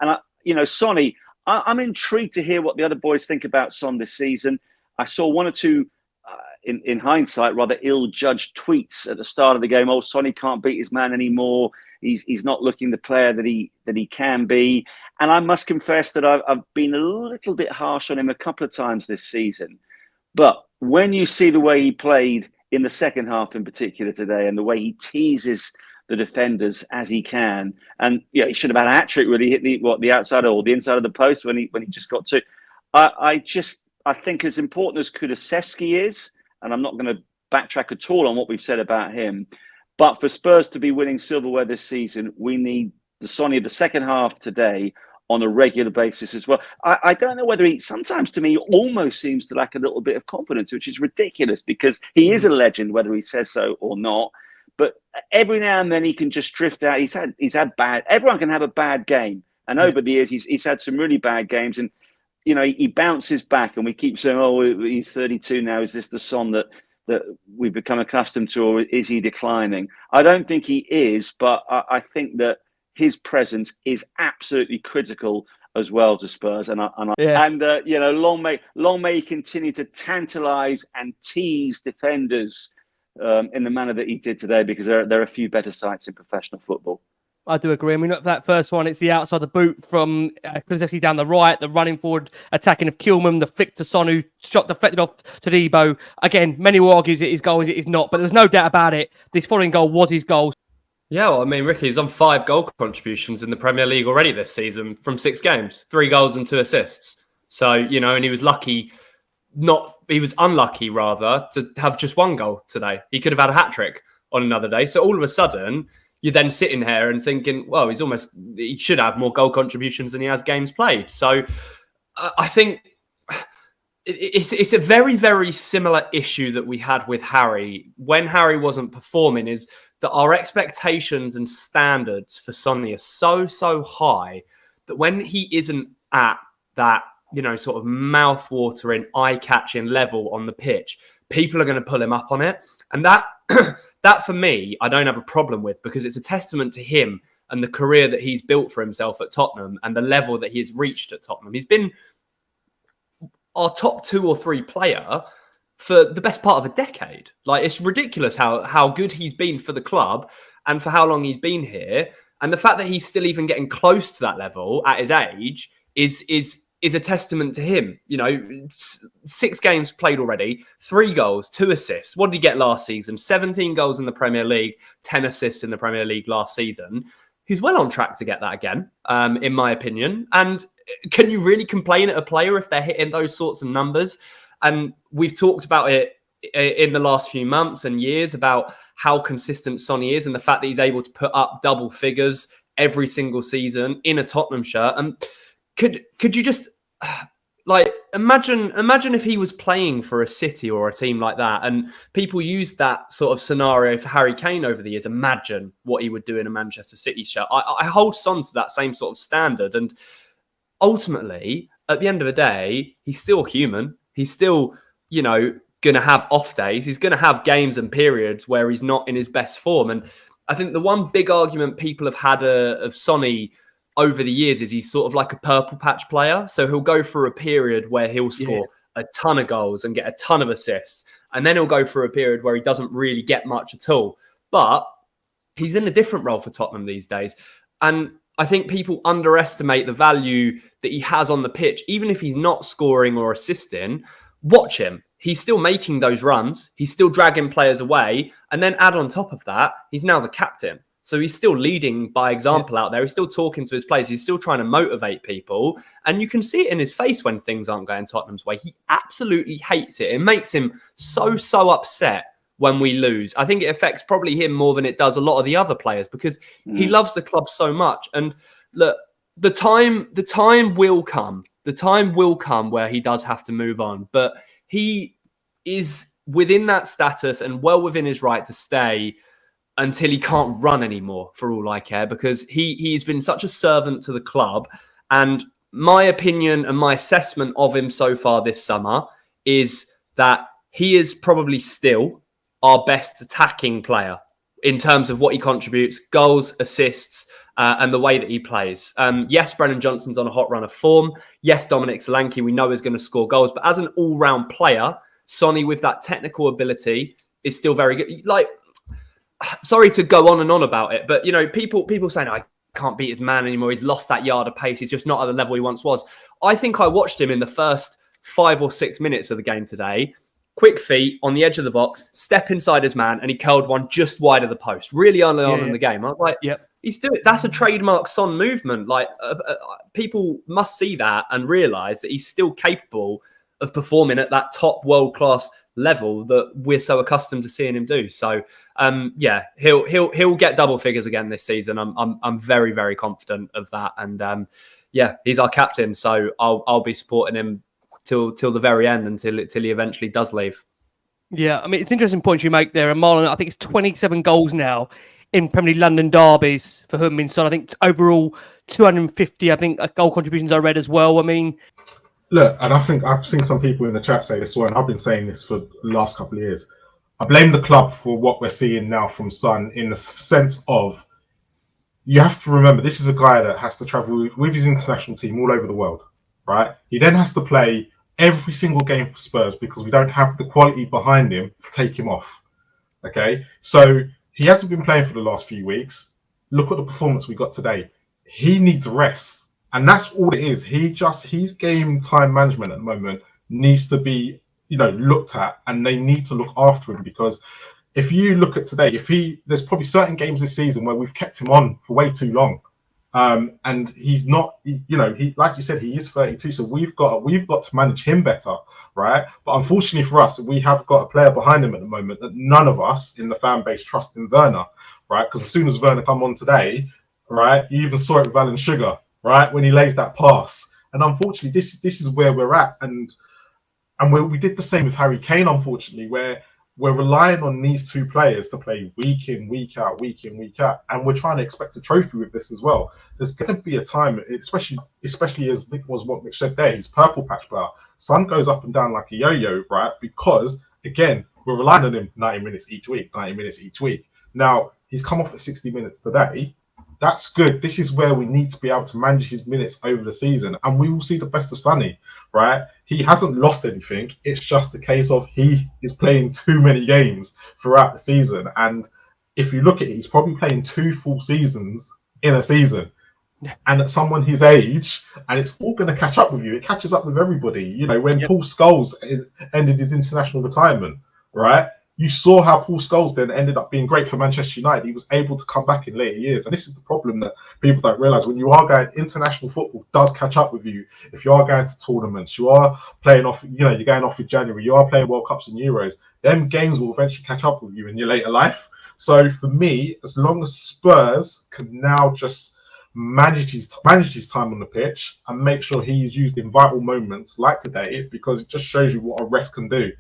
And Sonny, I'm intrigued to hear what the other boys think about Son this season. I saw one or two, in hindsight, rather ill-judged tweets at the start of the game. Oh, Sonny can't beat his man anymore. He's not looking the player that he can be. And I must confess that I've been a little bit harsh on him a couple of times this season. But when you see the way he played in the second half in particular today, and the way he teases the defenders as he can, and he should have had a hat-trick, really, hit the outside or the inside of the post when he just got to. I think as important as Kulusevski is, and I'm not going to backtrack at all on what we've said about him, but for Spurs to be winning silverware this season, we need the Sonny of the second half today on a regular basis as well. I don't know whether sometimes to me almost seems to lack a little bit of confidence, which is ridiculous because he is a legend, whether he says so or not. But every now and then he can just drift out. He's had bad. Everyone can have a bad game, and over the years he's had some really bad games, and he bounces back, and we keep saying, "Oh, he's 32 now. Is this the Son that we've become accustomed to, or is he declining?" I don't think he is, but I think that his presence is absolutely critical as well to Spurs, long may he continue to tantalise and tease defenders in the manner that he did today, because there are a few better sights in professional football. I do agree. I mean, that first one, it's the outside the boot from Kulusevski down the right, the running forward attacking of Kilman, the flick to Son, who shot deflected off to Debo. Again, many will argue it is goal, it is not, but there's no doubt about it. This following goal was his goal. Yeah, well, I mean, Ricky's on 5 goal contributions in the Premier League already this season from 6 games, 3 goals and 2 assists. So, and he was unlucky rather to have just 1 goal today. He could have had a hat-trick on another day. So all of a sudden, you're then sitting here and thinking, well, he should have more goal contributions than he has games played. So I think it's a very, very similar issue that we had with Harry when Harry wasn't performing, is that our expectations and standards for Sonny are so high that when he isn't at that, sort of mouth-watering, eye-catching level on the pitch, people are going to pull him up on it. And that for me, I don't have a problem with, because it's a testament to him and the career that he's built for himself at Tottenham and the level that he has reached at Tottenham. He's been our top 2 or 3 player for the best part of a decade. Like, it's ridiculous how good he's been for the club and for how long he's been here. And the fact that he's still even getting close to that level at his age is a testament to him. 6 games played already, 3 goals, 2 assists. What did he get last season? 17 goals in the Premier League, 10 assists in the Premier League last season. He's well on track to get that again, in my opinion. And can you really complain at a player if they're hitting those sorts of numbers? And we've talked about it in the last few months and years about how consistent Sonny is and the fact that he's able to put up double figures every single season in a Tottenham shirt. And could you just imagine if he was playing for a City or a team like that, and people used that sort of scenario for Harry Kane over the years. Imagine what he would do in a Manchester City shirt. I hold Son to that same sort of standard, and ultimately, at the end of the day, he's still human. He's still, going to have off days. He's going to have games and periods where he's not in his best form. And I think the one big argument people have had of Sonny over the years is he's sort of like a purple patch player. So he'll go through a period where he'll score a ton of goals and get a ton of assists. And then he'll go through a period where he doesn't really get much at all. But he's in a different role for Tottenham these days. And I think people underestimate the value that he has on the pitch. Even if he's not scoring or assisting, watch him. He's still making those runs. He's still dragging players away. And then add on top of that, he's now the captain. So he's still leading by example out there. He's still talking to his players. He's still trying to motivate people. And you can see it in his face when things aren't going Tottenham's way. He absolutely hates it. It makes him so upset when we lose. I think it affects probably him more than it does a lot of the other players, because he loves the club so much. And look, the time will come. The time will come where he does have to move on. But he is within that status and well within his right to stay until he can't run anymore, for all I care, because he's been such a servant to the club. And my opinion and my assessment of him so far this summer is that he is probably still our best attacking player in terms of what he contributes, goals, assists, and the way that he plays. Yes, Brennan Johnson's on a hot run of form. Yes, Dominic Solanke, we know is going to score goals. But as an all-round player, Sonny with that technical ability is still very good. Like, sorry to go on and on about it, but, you know, people saying, I can't beat his man anymore. He's lost that yard of pace. He's just not at the level he once was. I think I watched him in the first 5 or 6 minutes of the game today. Quick feet on the edge of the box, step inside his man, and he curled one just wide of the post. Really early on in the game. I was like, he's doing. That's a trademark Son movement. Like people must see that and realise that he's still capable of performing at that top world class level that we're so accustomed to seeing him do. So he'll get double figures again this season. I'm very, very confident of that. And he's our captain, so I'll be supporting him till the very end until he eventually does leave. Yeah, I mean, it's interesting points you make there. And Marlon, I think it's 27 goals now in Premier League London derbies for Heung-min Son. I think overall 250, I think, goal contributions I read as well. I mean, look, and I think I've seen some people in the chat say this as well, and I've been saying this for the last couple of years. I blame the club for what we're seeing now from Son in the sense of, you have to remember, this is a guy that has to travel with his international team all over the world, right? He then has to play every single game for Spurs because we don't have the quality behind him to take him off. Okay, so he hasn't been playing for the last few weeks. Look at the performance we got today. He needs rest, and that's all it is. His game time management at the moment needs to be, looked at, and they need to look after him, because if you look at today, there's probably certain games this season where we've kept him on for way too long. And he's not, like you said, he is 32, so we've got to manage him better, right? But unfortunately for us, we have got a player behind him at the moment that none of us in the fan base trust in Werner, right? Because as soon as Werner come on today, right, you even saw it with Alan Sugar, right, when he lays that pass. And unfortunately, this is where we're at, and we did the same with Harry Kane, unfortunately, where we're relying on these two players to play week in, week out, and we're trying to expect a trophy with this as well. There's going to be a time, especially as Nick was what Nick said there, he's purple patch player. Sun goes up and down like a yo-yo, right? Because, again, we're relying on him 90 minutes each week. Now, he's come off at 60 minutes today. That's good. This is where we need to be able to manage his minutes over the season, and we will see the best of Sonny, right? He hasn't lost anything. It's just a case of he is playing too many games throughout the season. And if you look at it, he's probably playing 2 full seasons in a season. And at someone his age, and it's all going to catch up with you. It catches up with everybody. When Paul Scholes ended his international retirement, right? You saw how Paul Scholes then ended up being great for Manchester United. He was able to come back in later years. And this is the problem that people don't realise. When you are going, international football does catch up with you. If you are going to tournaments, you are playing off, you're going off in January, you are playing World Cups and Euros, them games will eventually catch up with you in your later life. So for me, as long as Spurs can now just manage his time on the pitch and make sure he is used in vital moments like today, because it just shows you what a rest can do.